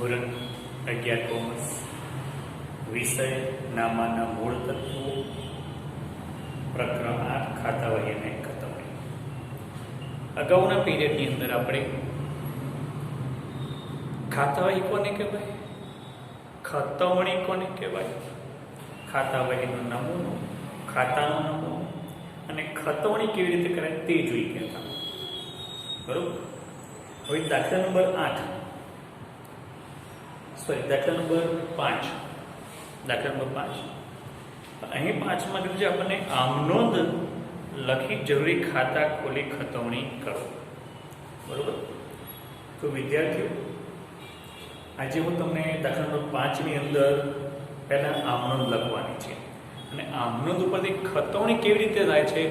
ધોરણ 11 કોમર્સ, વિષય નામાના મૂળ તત્વો, પ્રકરણ 8 ખાતાવહી અને ખતવણી. અગાઉના પીરિયડની અંદર આપણે ખાતાવહી કોને કહેવાય, ખતવણી કોને કહેવાય, ખાતાવહીનો નમૂનો, ખાતાનો નમૂનો અને ખતવણી કેવી રીતે કરાય તે જોઈ ગયા હતા. બરોબર. હવે દાખલા નંબર 5 અહીં 5માં કીધું છે આપણને આમનોંધ લખી જરૂરી ખાતા ખોલી ખતવણી કરો. બરોબર. તો વિદ્યાર્થીઓ, આજે હું તમને દાખલા નંબર 5ની અંદર પહેલાં આમનોંધ લખવાની છે અને આમનોંધ ઉપરથી ખતવણી કેવી રીતે થાય છે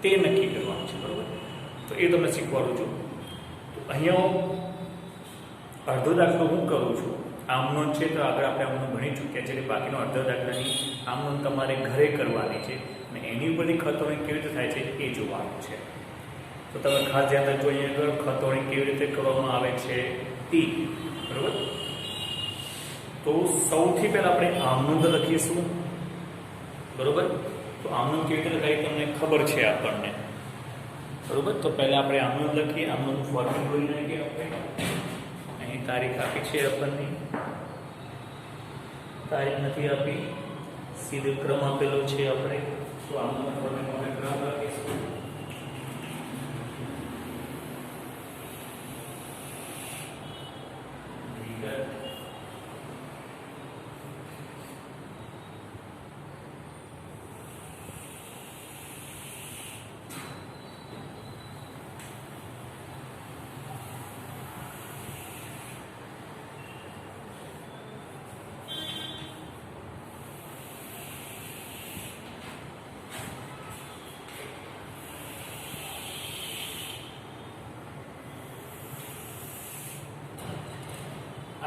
તે નક્કી કરવાનું છે. બરોબર. તો એ તમને શીખવાડું છું. તો અહીંયા હું અડધો દાખલો હું કરું છું. આમનોંધ છે તો આગળ આપણે આમનોંધ ભણી ચૂક્યા છે, એટલે બાકીનો અડધો દાખલાની આમનોંધ તમારે ઘરે કરવાની છે અને એની ઉપરથી ખતવણી કેવી રીતે થાય છે એ જોવાનું છે. તો તમે ખાસ ધ્યાન રાખજો, અહીંયા આગળ ખતવણી કેવી રીતે કરવામાં આવે છે તે. બરાબર. તો સૌથી પહેલાં આપણે આમનોંધ લખીશું. બરાબર. તો આમનોંધ કેવી રીતે લખાય તમને ખબર છે આપણને. બરાબર. તો પહેલાં આપણે આમનોંધ લખીએ. આમનોંધનું ફોર્મેટ જોઈ નાખીએ આપણે. અહીં તારીખ આપી છે આપણને, તારીખ નથી આપી, સીધો ક્રમ આપેલો છે આપણે. તો આમનોંધના ફોર્મેટમાં આપણે ક્રમ લખીશું.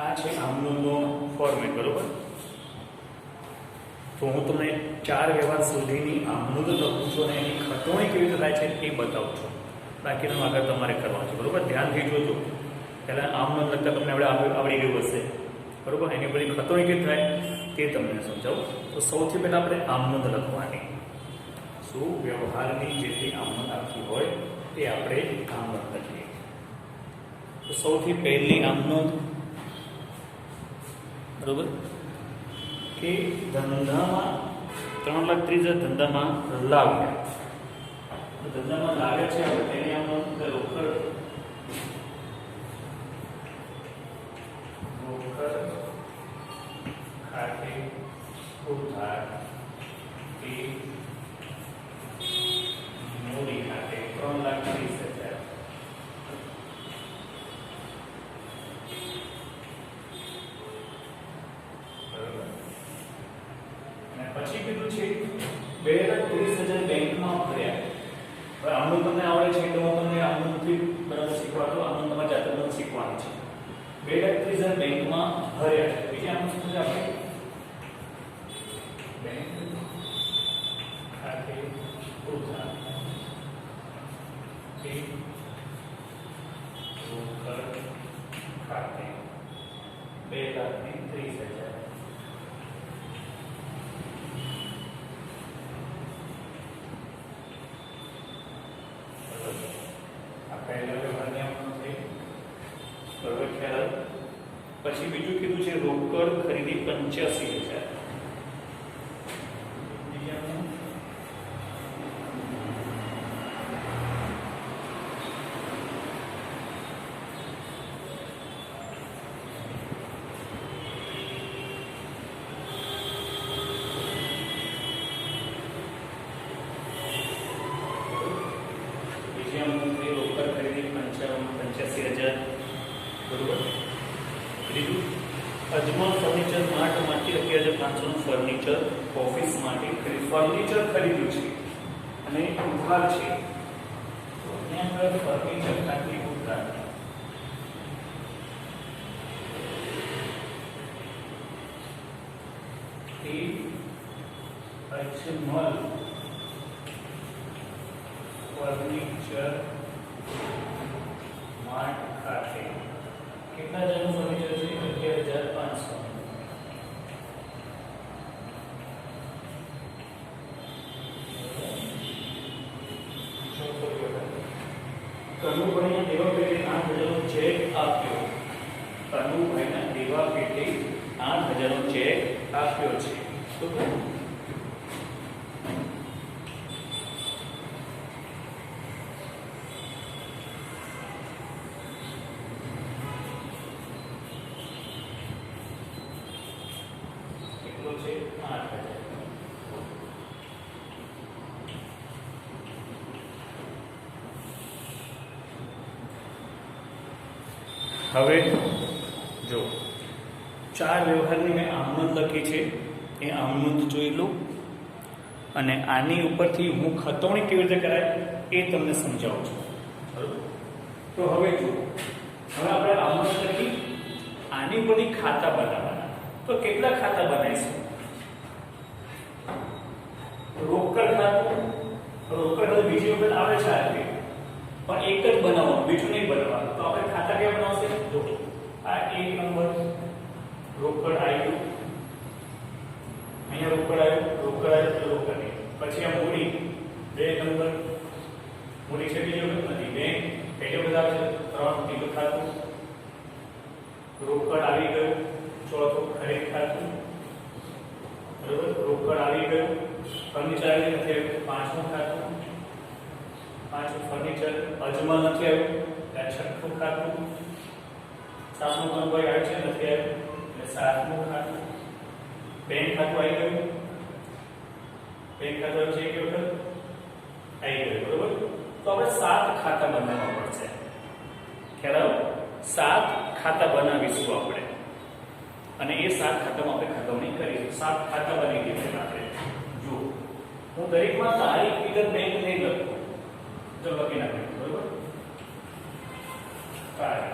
આ છે આમનોંધનો ફોર્મેટ. બરોબર. તો હું તમને 4 વ્યવહાર સુધીની આમનોંધ લખું છું અને એની ખતવણી કેવી રીતે થાય છે એ બતાવું છું. બાકીનું આગળ તમારે કરવાનું છે. બરોબર. ધ્યાનથી જોજો. પહેલાં આમનોંધ લખતા તમને આવડી ગયું હશે. બરોબર. એની બધી ખતવણી કેવી થાય તે તમને સમજાવું. તો સૌથી પહેલાં આપણે આમનોંધ લખવાની. શું વ્યવહારની જેટલી આમનોંધ આપતી હોય તે આપણે આમનોંધ લખીએ. તો સૌથી પહેલી આમનોંધ, બરોબર, કે ધંધામાં 3,30,000 ધંધામાં લાવ્યા. ધંધામાં લાવ્યા છે આપણે તેની આમનોંધ રોકડ ખાતે ઉધાર કે મૂડી ખાતે 3,30,000. પછી કીધું છે 2,30,000 બેંકમાં ભર્યા. હવે આમનોંધ તમને આવડે છે એટલે હું તમને આમનોંધથી બરાબર શીખવાડતો. આમનોંધ તમારે જાતે તમને શીખવાની છે. 2,30,000 બેંકમાં ભર્યા છે. બીજી આમનોંધ શું છે આપણે? બેંક ખાતે ઉધાર કે રોકડ ખાતે 2,30,000. પછી બીજું કીધું છે રોકડ ખરીદી 85,000. રોકડ ખરીદી 85,000. બરોબર. ત્રીજું અજમલ ફર્નિચર માર્ટમાંથી 11,500નું ફર્નિચર ઓફિસ માટે ફર્નિચર ખરીદ્યું છે અને ઉધાર છે. તો અહીંયા આગળ ફર્નિચર ખાતે ઉધાર એ અજમલ ફર્નિચર માર્ટ ખાતે કેટલા જણનું ફર્નિચર છે? 13,500 કનુભાઈના દેવા પેટે 8,000નો ચેક આપ્યો. કનુભાઈના દેવા પેટે 8,000નો ચેક આપ્યો છે. તો કેટલો છે? 8,000. હવે જો ચાર વ્યવહારની મેં આમનોંધ લખી છે, એ આમનોંધ જોઈ લો અને આની ઉપરથી હું ખતવણી કેવી રીતે કરાય એ તમને સમજાવું છું. બરોબર? તો હવે જો હવે આપણે આમનોંધ લખી, આની ઉપરથી ખાતા બનાવવાના. તો કેટલા ખાતા બનાવીશું? રોકડ ખાતું, રોકડ બીજી વખત આવે છે આ પણ એક જ બનાવવાનું, બીજું નહીં બનાવવાનું. તો આપણે ખાતા કેવા બનાવશે? જો આ 1 નંબર રોકડ આવ્યું, અહીંયા રોકડ આવ્યું, રોકડ આવ્યું તો રોકડ નહીં. પછી આ મૂડી 2 નંબર, મૂડી છે બીજી વખત નથી, બેંક એટલે બધા છે 3 ત્રીજું ખાતું, રોકડ આવી ગયું, ચોથું ખરીદ ખાતું, બરોબર, રોકડ આવી ગયું, ફર્નિચર આવી નથી આવ્યું, 5મું ખાતું, 5મું ફર્નિચર, અજમા નથી આવ્યું, એટલે 6મું ખાતું, 7મું કનુભાઈ આવ્યું છે નથી આવ્યું એટલે 7મું ખાતું, બેંક ખાતું આવી ગયું, બેંક ખાતું આવ્યું છે એક વખત આવી ગયું. બરોબર? તો આપણે 7 ખાતા બનાવવા પડશે. ખ્યાલ આવ્યો? 7 ખાતા બનાવીશું આપણે અને એ 7 ખાતામાં આપણે ખતવણી કરીશું. 7 ખાતા બની ગયા આપણે. જો હું દરેકમાં તારીખ વિગત બેંક નહીં લખું, જો લખી નાખું. બરોબર? તારીખ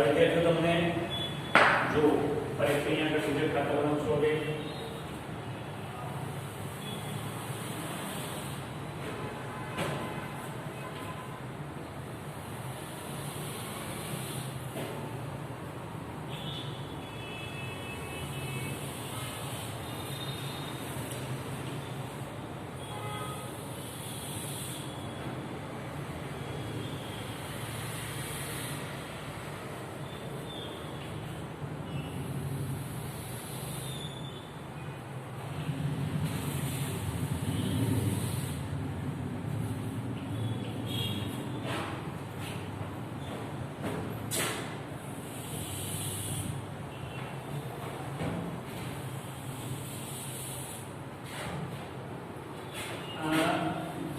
વિદ્યાર્થીઓ તમને જો ફરીથી અહીંયા આગળ સૂચક ખાતા બનાવું છું. હવે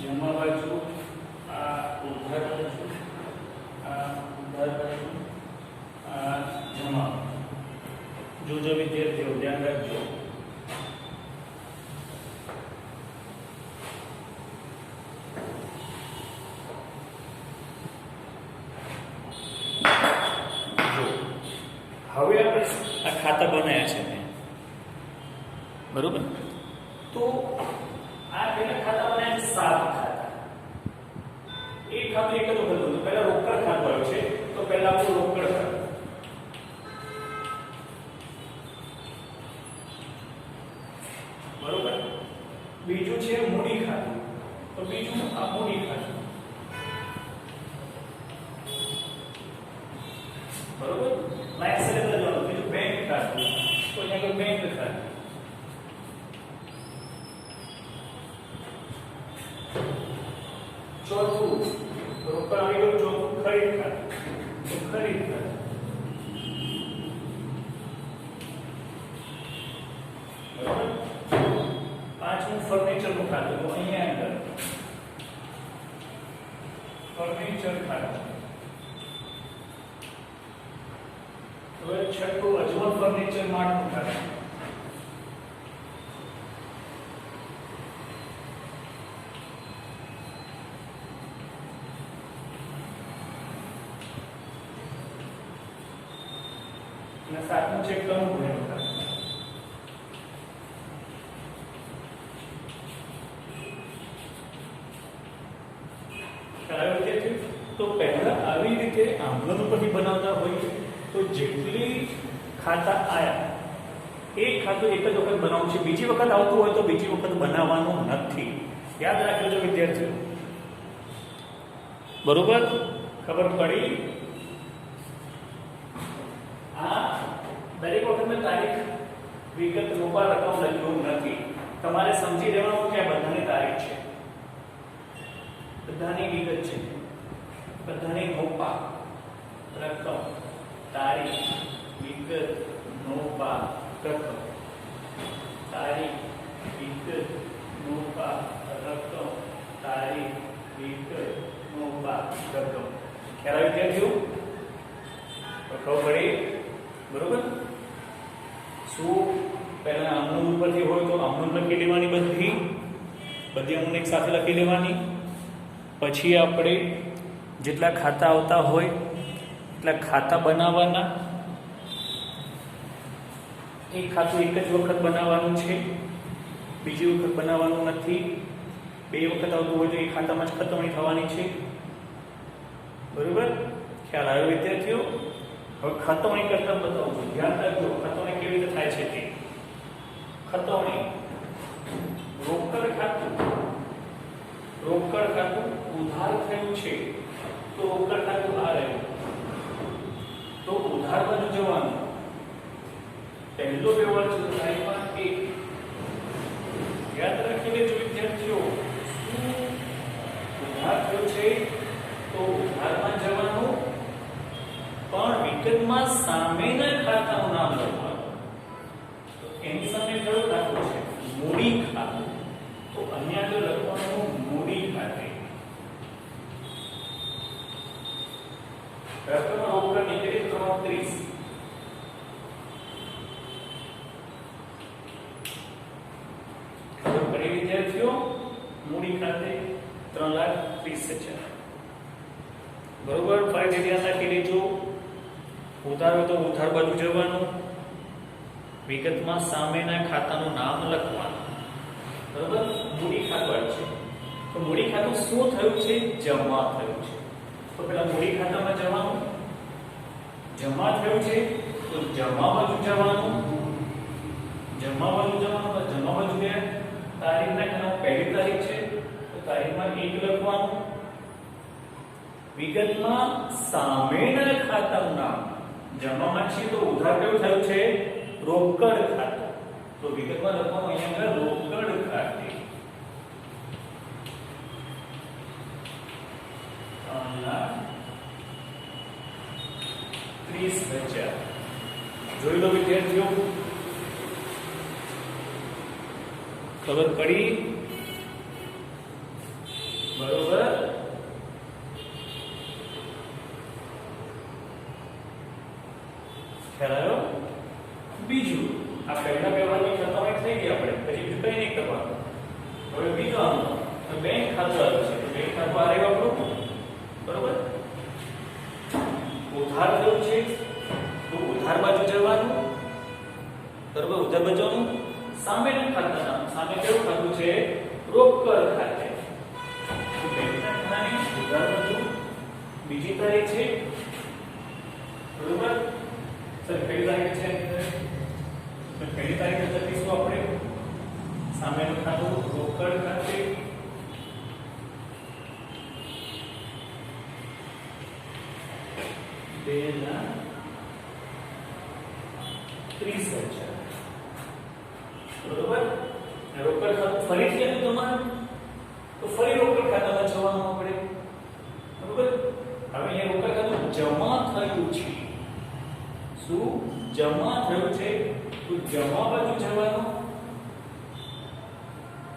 જમા બાજુ, આ ઉધાર બાજુ, આ ઉધાર બાજુ, આ જમા. જોજો વિદ્યાર્થીઓ ધ્યાન રાખજો. હવે ખાતા બનાવ્યા છે મેં, બરોબર? તો આ પેલા ખાતા બનાવ્યા છે 7 ખાતા. એક ખાતું એક જ વખત હતું. પહેલા રોકડ ખાતું આવ્યું છે, તો પહેલા આપણું રોકડ ખાતું, બરોબર? બીજું છે મૂડી ખાતું, તો બીજું આ મૂડી ખાતું, બરોબર? લાઈન સાથે જવાનું. બીજું બેંક ખાતું, તો અહીંયા બેંક ખાતું. ચોથું રોકડ આવી ગયું. ચોથું ખરીદ ખાતું, તો ખરીદ ખાતું. બરોબર? પાંચમું ફર્નિચર નું ખાતું, તો અહીંયા અંદર ફર્નિચર ખાતું. હવે છઠ્ઠું અજવલ ફર્નિચર માર્ટ નું ખાતું. અને સાતમું છે કનું ભરેલું ખાતું. તો પહેલા આવી રીતે આંગણ ઉપરથી બનાવતા હોય તો જેટલી ખાતા આયા એક ખાતું એક જ વખત બનાવવું છે. બીજી વખત આવતું હોય તો બીજી વખત બનાવવાનું નથી. યાદ રાખજો વિદ્યાર્થીઓ, બરોબર? ખબર પડી? આ દરેક વખત મેં તારીખ વિગત રૂપા રકમ લખ્યું નથી. તમારે સમજી લેવાનું કે આ બધાની તારીખ છે, બધાની વિગત છે, બધાની નોપા રકમ તારીખ વિગત નોપા રકમ તારીખ વિગત નોપા રકમ તારીખ વિગત નોપા રકમ. ખ્યાલ આવી વિદ્યાર્થીઓ? ખબર પડી? બરોબર? શું પહેલા અમૂલ ઉપરથી હોય તો અમૂલ લખી લેવાની, બધી અમૂલ એક સાથે લખી લેવાની. પછી આપણે જેટલા ખાતા આવતા હોય એટલા ખાતા બનાવવાના. એક ખાતું એક જ વખત બનાવવાનું છે, બીજી વખત બનાવવાનું નથી. 2 વખત આવતું હોય તો એ ખાતામાં જ ખતમણી થવાની છે, બરોબર? ખ્યાલ આવ્યો વિદ્યાર્થીઓ? હવે ખતમણી કરતા બતાવું. ધ્યાન રાખજો ખતમણી કેવી રીતે થાય છે તે. ખતમણી રોકડ ખાતું, રોકડ ખાતું ઉધાર થયું છે તો રોકડ ખાતું આ રહ્યું, તો ઉધાર બાજુ જવાનું. પહેલો વ્યવહાર છે તારીખમાં 1. યાદ રાખી લેજો વિદ્યાર્થીઓ, ઉધાર થયું છે તો ઉધારમાં જવાનું, પણ વિગતમાં સામેના ખાતાનું નામ લખવાનું. તો એની સામે કયું ખાતું છે? મૂડી ખાતું. તો અહીંયા જો લખવાનું મૂડી ખાતે. રકમ રોકડ નીકળી 33. ખબર પડી વિદ્યાર્થીઓ? મૂડી ખાતે 3,30,000. બરોબર? ફરી ધ્યાન રાખી લેજો. ઉધાર હોય તો ઉધાર બાજુ જવાનું, વિગતમાં સામેના ખાતાનું નામ લખવાનું, બરોબર? મૂડી ખાતું છે તો મૂડી ખાતું શું થયું છે? જમા થયું છે. તો પેલા મૂડી ખાતામાં જવાનું, જમા થયું છે તો જમા બાજુ જવાનું, જમા બાજુ જવાનું. તો જમા બાજુ ગયા તારીખના ખાના પહેલી તારીખ છે તો તારીખમાં 1 લખવાનું, વિગતમાં સામેના ખાતાનું નામ. જમામાં છે તો ઉધાર કેવું થયું છે? રોકડ ખાતું. તો વિગતમાં લખવાનું અહીંયા રોકડ ખાતે. 3,30,000. જોઈ લો વિદ્યાર્થીઓ, ખબર પડી? બરોબર? ખ્યાલ આવ્યો? બીજું, આ પહેલા વ્યવહારની ખતમણી થઈ ગઈ આપણે, પછી બીજું કઈ નહીં કરવાનું. હવે બીજું આનું બેંક ખાતું આવ્યું છે, તો બેંક ખાતું આ રહ્યું આપણું, બરોબર? ઉધાર થયું છે તો ઉધાર બાજુ જવાનું, બરોબર, ઉધાર બચાવવાનું સામેના ખાતાના સામે કેવું ખાતું છે? રોકડ ખાતે. તો બેંકના ખાતાની ઉધાર બાજુ બીજી તારીખ છે, બરોબર. સર કઈ તારીખ છે? તો પહેલી તારીખે લખીશું આપણે સામેનું ખાતું રોકડ ખાતે. બેના 30,000. બરોબર. રોકડ ખાતું ફરીથી હતું તમારે તો ફરી રોકડ ખાતામાં જવાનું આપણે. બરોબર. હવે અહીંયા રોકડ ખાતું જમા થયું છે. શું જમા થયું છે? તો જમા બાજુ જવાનું.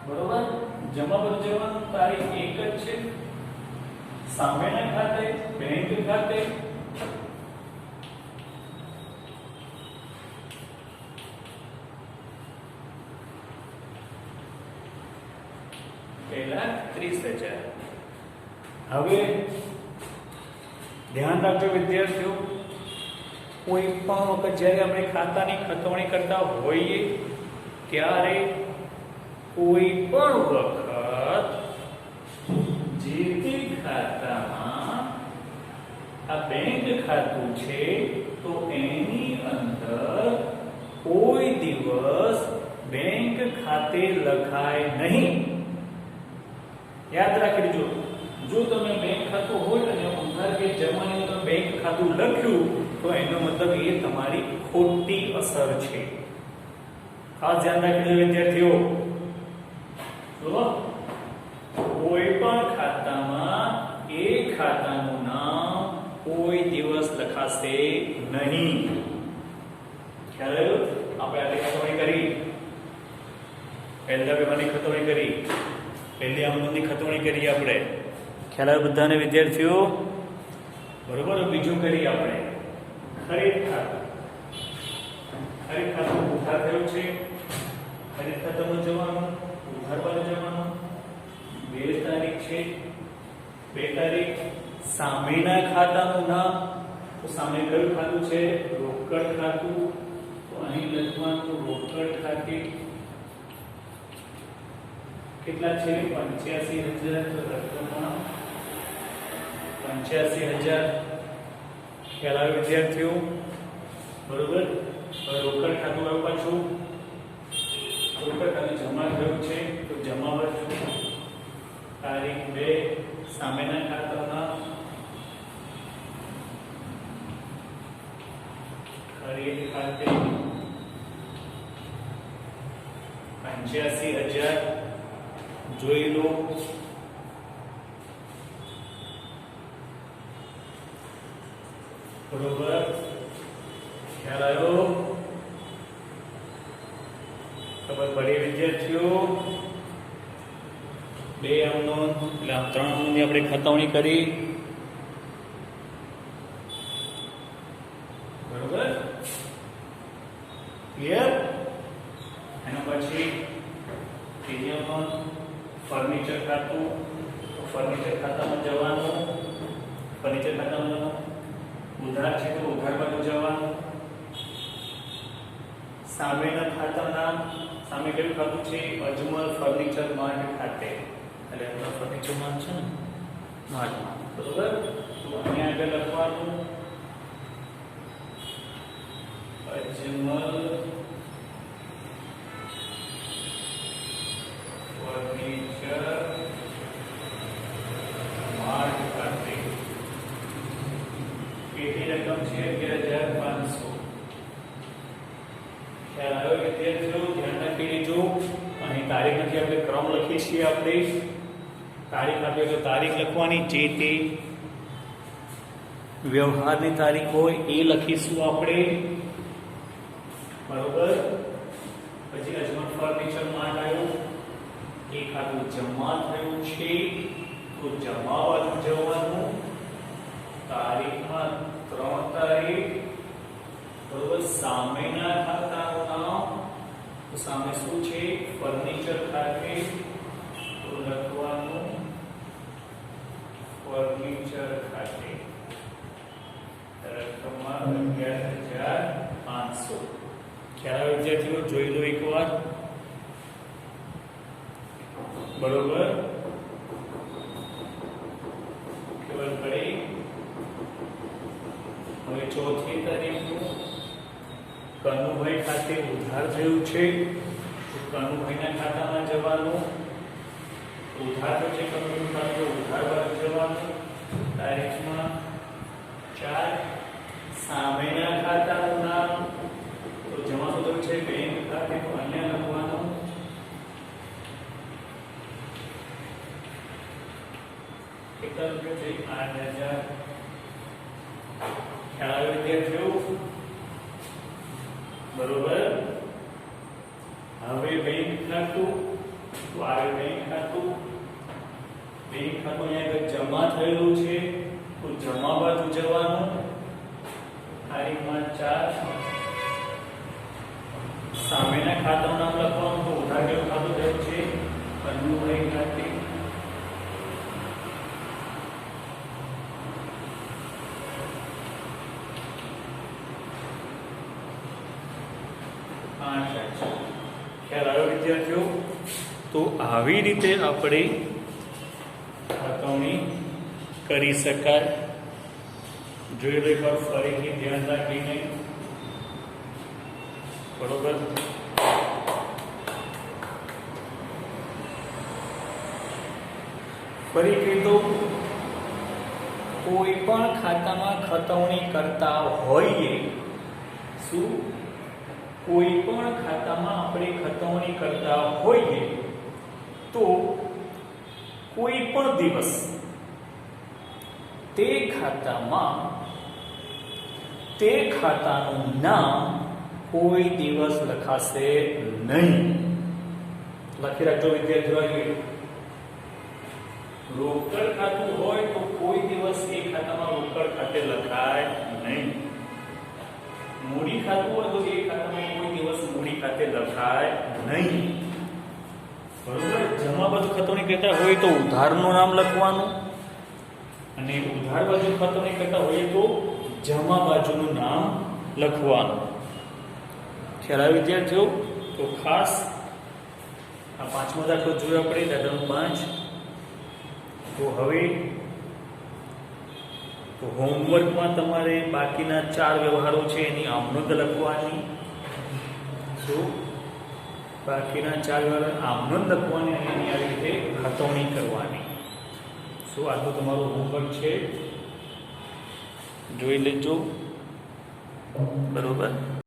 બરોબર. જમા બાજુ જવાનું તારીખ એક જ છે. સામેના ખાતે બેંક ખાતે પહેલા 30,000. હવે ધ્યાન રાખજો વિદ્યાર્થીઓ, કોઈ પણ વખત જ્યારે આપણે ખાતાની ખતવણી કરતા હોઈએ ત્યારે કોઈ પણ વખત જે તે ખાતામાં આ બેંક ખાતું છે તો એની અંદર કોઈ દિવસ બેંક ખાતે લખાય નહીં. યાદ રાખી લેજો, જો તમે બેંક ખાતું હોય અને ઉધાર કે જમાની તમે બેંક ખાતું લખ્યું તો એનો મતલબ એ તમારી ખોટી અસર છે. ખાસ ધ્યાન રાખી લેજો વિદ્યાર્થીઓ. તો કોઈ પણ ખાતામાં એ ખાતાનું નામ કોઈ દિવસ લખાશે નહીં. ખ્યાલ આવ્યો? આપણે આટલી ખતવણી કરી, પહેલા વ્યવહારની ખતવણી કરી, પહેલી આમદની ખતવણી કરી આપણે. ખ્યાલ આવ્યો બધાને વિદ્યાર્થીઓ? બરોબર. બીજું કરી આપણે ખરીદ ખાતું. ખરીદ ખાતું ઉધાર થયું છે, ખરીદ ખાતામાં જવાનું, ઉધાર બાજુ જવાનું. 2 તારીખ છે, 2 તારીખ સામેના ખાતાનું નામ. તો સામે કયું ખાતું છે? રોકડ ખાતું. તો અહીં લખવાનું રોકડ ખાતે કેટલા છે? 85,000. રકમમાં 85,000. ખ્યાલ આવે વિદ્યાર્થીઓ? બરોબર. હવે રોકડ ખાતું આવ્યું પાછું. રોકડ ખાતું જમા થયું છે તો જમા બાજુ તારીખ 2 સામેના ખાતાના ખરીદ ખાતે 85,000 જોઈ લો. બરોબર. ખ્યાલ આવ્યો? ખબર પડી વિદ્યાર્થીઓ? 2 આમનોંધ એટલે 3 આમનોંધની આપણે ખતવણી કરી. બરોબર. ક્લિયર? એના પછી ત્રીજી આમનોંધ ફર્નિચર ખાતું. ફર્નિચર ખાતામાં જવાનું. ફર્નિચર ખાતામાં જવાનું. ઉધાર છે તો ઉધાર બાજુ જવાનું. સામેના ખાતાના સામે કયું ખાતું છે? અજમલ ફર્નિચર માર્ટ ખાતે. એટલે અજમલ ફર્નિચર માર્ટ છે ને, માર્ટમાં. બરોબર. તો અહીંયા આગળ લખવાનું અજમલ ફર્નિચર માર્ટ ખાતે. કેટલી રકમ છે? 11,500. ખ્યાલ આવ્યો વિદ્યાર્થીઓ? ધ્યાન રાખી લેજો. અહીં તારીખ નથી, આપણે ક્રમ લખીએ છીએ. આપણે તારીખ આપીએ તો તારીખ લખવાની, જે તે વ્યવહારની તારીખ હોય એ લખીશું આપણે. બરોબર. પછી અજમલ ફર્નિચર માર્ટ આવ્યું, એ ખાતું જમા થયું છે તો જમા બાજુ જવાનું. તારીખમાં 3 તારીખ. બરોબર. સામેના ખાતાનું નામ તો સામે શું છે? ફર્નિચર ખાતે. તો લખવાનું ફર્નિચર ખાતે. રકમમાં 11,500. ખ્યાલ આવે વિદ્યાર્થીઓ? જોઈ લો એકવાર. બરોબર, ખબર પડી? હવે ચોથી તારીખનું કનુભાઈ ખાતે ઉધાર થયું છે, તો કનુભાઈના ખાતામાં જવાનું. ઉધાર થયું છે કનુભાઈ ખાતે, ઉધાર બાજુ જવાનું. તારીખમાં 4. સામેના ખાતાનું નામ, તો જમા શું છે? બેંક ખાતે, તો અહીંયા લખવાનું. કેટલા રૂપિયા છે? 8,000. ખ્યાલ આવે વિદ્યાર્થીઓ? બરોબર. હવે બેંક ખાતું, તો આવે બેંક ખાતું. બેંક ખાતું અહીંયા જમા થયેલું છે, તો જમા બાજુ જવાનું. તારીખમાં 4. સામેના ખાતાનું નામ લખવાનું, તો ઉધાર કેવું ખાતું થયું છે? કનુભાઈ ખાતે. ખ્યાલ આવ્યો વિદ્યાર્થીઓ? તો આવી રીતે આપણે ચૂકવણી કરી શકાય. જોઈ લો એકવાર ફરીથી ધ્યાન રાખીને. બરોબર, ફરી કહી દઉં, કોઈ પણ ખાતામાં ચૂકવણી કરતા હોઈએ, શું? કોઈ પણ ખાતામાં આપણે ચૂકવણી કરતા હોઈએ તો કોઈ પણ દિવસ તે ખાતાનું નામ કોઈ દિવસ લખાશે નહીં. લખી રાખજો વિદ્યાર્થીઓ. રોકડ ખાતું હોય તો કોઈ દિવસ એ ખાતામાં રોકડ ખાતે લખાય નહીં. મૂડી ખાતું હોય તો એ ખાતામાં કોઈ દિવસ મૂડી ખાતે લખાય નહીં. બરોબર. જમા બાજુ ચૂકવણી કરતા હોય તો ઉધારનું નામ લખવાનું, અને ઉધાર બાજુ ચૂકવણી કરતા હોય તો જમા બાજુનું નામ લખવાનું. ખ્યાલ આવે વિદ્યાર્થીઓ? તો ખાસ આ 5મો દાખલો જોયો આપણે, દાખલો 5. તો હવે તો હોમવર્કમાં તમારે બાકીના 4 વ્યવહારો છે એની આમનોંધ લખવાની. શું? બાકીના 4 વ્યવહાર આમનોંધ લખવાની અને એની આવી રીતે ચૂકવણી કરવાની. શું આજનું તમારું હોમવર્ક છે? જોઈ લેજો. બરોબર.